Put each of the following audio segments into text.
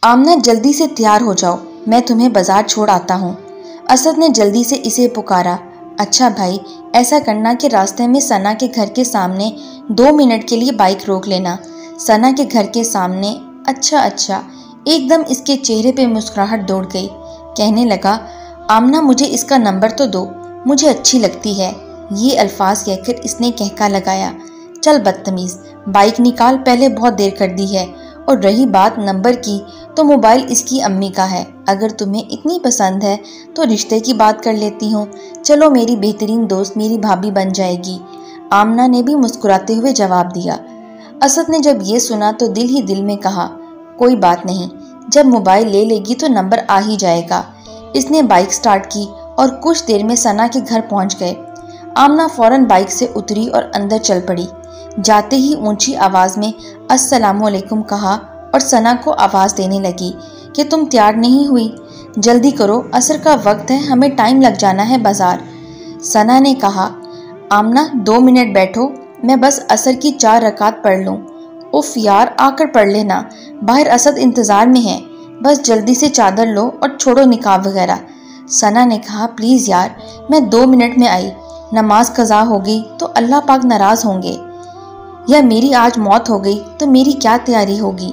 आमना जल्दी से तैयार हो जाओ, मैं तुम्हें बाजार छोड़ आता हूँ। असद ने जल्दी से इसे पुकारा। अच्छा भाई, ऐसा करना कि रास्ते में सना के घर के सामने 2 मिनट के लिए बाइक रोक लेना। सना के घर के सामने। अच्छा अच्छा। एकदम इसके चेहरे पे मुस्कुराहट दौड़ गई। कहने लगा, आमना मुझे इसका नंबर तो दो, मुझे अच्छी लगती है। ये अल्फाज कहकर इसने कहका लगाया। चल बदतमीज, बाइक निकाल, पहले बहुत देर कर दी है। और रही बात नंबर की, तो मोबाइल इसकी अम्मी का है। अगर तुम्हें इतनी पसंद है तो रिश्ते की बात कर लेती हूँ। चलो, मेरी बेहतरीन दोस्त मेरी भाभी बन जाएगी। आमना ने भी मुस्कुराते हुए जवाब दिया। असद ने जब ये सुना तो दिल ही दिल में कहा, कोई बात नहीं, जब मोबाइल ले लेगी तो नंबर आ ही जाएगा। इसने बाइक स्टार्ट की और कुछ देर में सना के घर पहुंच गए। आमना फौरन बाइक से उतरी और अंदर चल पड़ी। जाते ही ऊंची आवाज में अस्सलामुअलैकुम कहा और सना को आवाज देने लगी कि तुम तैयार नहीं हुई, जल्दी करो, असर का वक्त है, हमें टाइम लग जाना है बाजार। सना ने कहा, आमना 2 मिनट बैठो, मैं बस असर की 4 रकात पढ़ लूं। उफ यार, आकर पढ़ लेना, बाहर असद इंतजार में है, बस जल्दी से चादर लो और छोड़ो निकाब वगैरह। सना ने कहा, प्लीज यार, मैं 2 मिनट में आई, नमाज कज़ा हो गई तो अल्लाह पाक नाराज होंगे, या मेरी आज मौत हो गई तो मेरी क्या तैयारी होगी।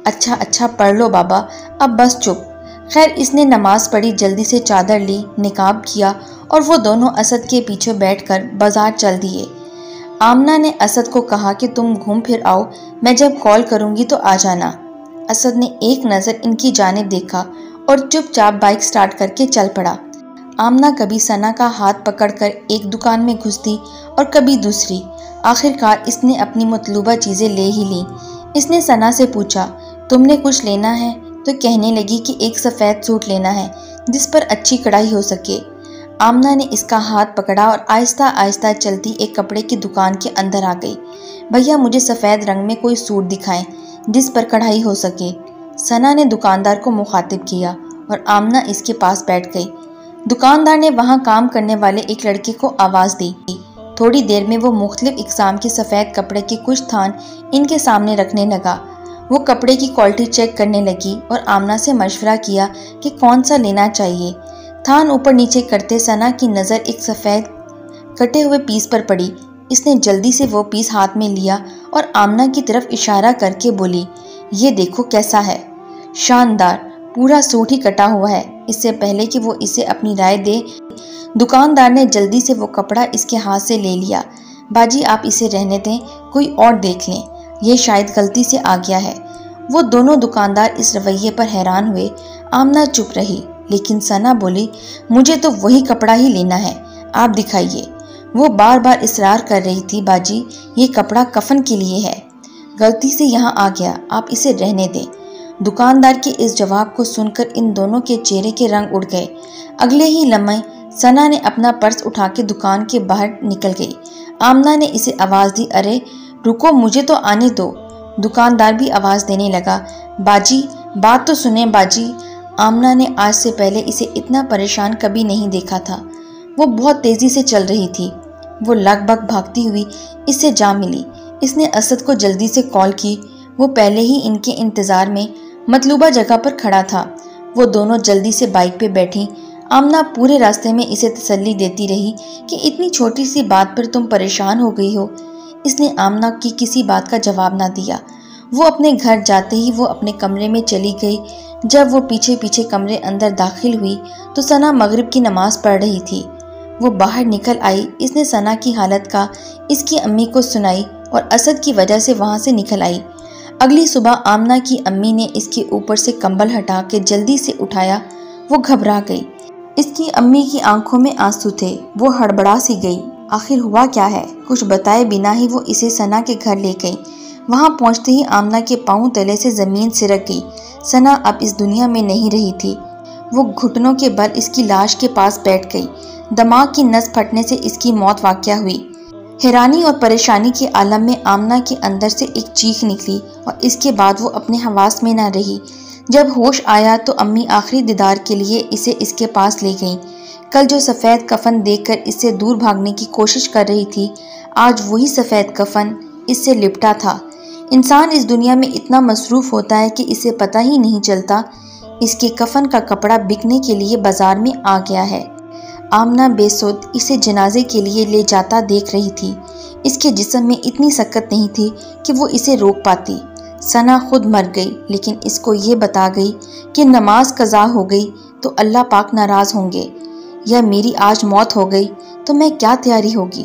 अच्छा अच्छा पढ़ लो बाबा, अब बस चुप। खैर, इसने नमाज पढ़ी, जल्दी से चादर ली, निकाब किया और वो दोनों असद के पीछे बैठकर बाजार चल दिए। आमना ने असद को कहा कि तुम घूम फिर आओ, मैं जब कॉल करूंगी तो आ जाना। असद ने एक नज़र इनकी जानिब देखा और चुपचाप बाइक स्टार्ट करके चल पड़ा। आमना कभी सना का हाथ पकड़कर एक दुकान में घुसती और कभी दूसरी। आखिरकार इसने अपनी मतलूबा चीज़ें ले ही ली। इसने सना से पूछा, तुमने कुछ लेना है? तो कहने लगी कि एक सफ़ेद सूट लेना है जिस पर अच्छी कढ़ाई हो सके। आमना ने इसका हाथ पकड़ा और आहिस्ता आहिस्ता चलती एक कपड़े की दुकान के अंदर आ गई। भैया, मुझे सफ़ेद रंग में कोई सूट दिखाएं जिस पर कढ़ाई हो सके। सना ने दुकानदार को मुखातिब किया और आमना इसके पास बैठ गई। दुकानदार ने वहाँ काम करने वाले एक लड़के को आवाज़ दी। थोड़ी देर में वो मुख्तलिफ इक़साम के सफ़ेद कपड़े के कुछ थान इनके सामने रखने लगा। वो कपड़े की क्वालिटी चेक करने लगी और आमना से मशवरा किया कि कौन सा लेना चाहिए। थान ऊपर नीचे करते सना की नज़र एक सफ़ेद कटे हुए पीस पर पड़ी। इसने जल्दी से वो पीस हाथ में लिया और आमना की तरफ इशारा करके बोली, ये देखो कैसा है, शानदार, पूरा सूट ही कटा हुआ है। इससे पहले कि वो इसे अपनी राय दे, दुकानदार ने जल्दी से वो कपड़ा इसके हाथ से ले लिया। बाजी, आप इसे रहने दें, कोई और देख लें, यह शायद गलती से आ गया है। वो दोनों दुकानदार इस रवैये पर हैरान हुए। आमना चुप रही, लेकिन सना बोली, मुझे तो वही कपड़ा ही लेना है, आप दिखाइए। वो बार बार इसरार कर रही थी, बाजी ये कपड़ा कफन के लिए है, गलती से यहाँ आ गया, आप इसे रहने दें। दुकानदार के इस जवाब को सुनकर इन दोनों के चेहरे के रंग उड़ गए। अगले ही लम्हे सना ने अपना पर्स उठा के दुकान के बाहर निकल गई। आमना ने इसे आवाज़ दी, अरे रुको, मुझे तो आने दो। दुकानदार भी आवाज़ देने लगा, बाजी बात तो सुने बाजी। आमना ने आज से पहले इसे इतना परेशान कभी नहीं देखा था। वो बहुत तेज़ी से चल रही थी। वो लगभग भागती हुई इससे जा मिली। इसने असद को जल्दी से कॉल की। वो पहले ही इनके इंतज़ार में मतलूबा जगह पर खड़ा था। वो दोनों जल्दी से बाइक पे बैठी। आमना पूरे रास्ते में इसे तसल्ली देती रही कि इतनी छोटी सी बात पर तुम परेशान हो गई हो। इसने आमना की किसी बात का जवाब ना दिया। वो अपने घर जाते ही वो अपने कमरे में चली गई। जब वो पीछे पीछे कमरे अंदर दाखिल हुई तो सना मगरिब की नमाज पढ़ रही थी। वो बाहर निकल आई। इसने सना की हालत का इसकी अम्मी को सुनाई और असद की वजह से वहाँ से निकल आई। अगली सुबह आमना की अम्मी ने इसके ऊपर से कंबल हटा के जल्दी से उठाया। वो घबरा गई। इसकी अम्मी की आंखों में आंसू थे। वो हड़बड़ा सी गई, आखिर हुआ क्या है। कुछ बताए बिना ही वो इसे सना के घर ले गई। वहाँ पहुँचते ही आमना के पाँव तले से ज़मीन सिरक गई। सना अब इस दुनिया में नहीं रही थी। वो घुटनों के बल इसकी लाश के पास बैठ गई। दिमाग की नस फटने से इसकी मौत वाक़या हुई। हैरानी और परेशानी के आलम में आमना के अंदर से एक चीख निकली और इसके बाद वो अपने हवास में न रही। जब होश आया तो अम्मी आखिरी दीदार के लिए इसे इसके पास ले गईं। कल जो सफ़ेद कफन देखकर इससे दूर भागने की कोशिश कर रही थी, आज वही सफ़ेद कफन इससे लिपटा था। انسان اس دنیا میں اتنا مصروف ہوتا ہے کہ اسے پتہ ہی نہیں چلتا اس کے کفن کا کپڑا بکنے کے لیے بازار میں آ گیا ہے۔ آمنہ بے سود اسے جنازے کے لیے لے جاتا دیکھ رہی تھی۔ اس کے جسم میں اتنی سکت نہیں تھی کہ وہ اسے روک پاتی۔ ثنا خود مر گئی، لیکن اس کو یہ بتا گئی کہ نماز قضا ہو گئی تو اللہ پاک ناراض ہوں گے، یا میری آج موت ہو گئی تو میں کیا تیاری ہوگی۔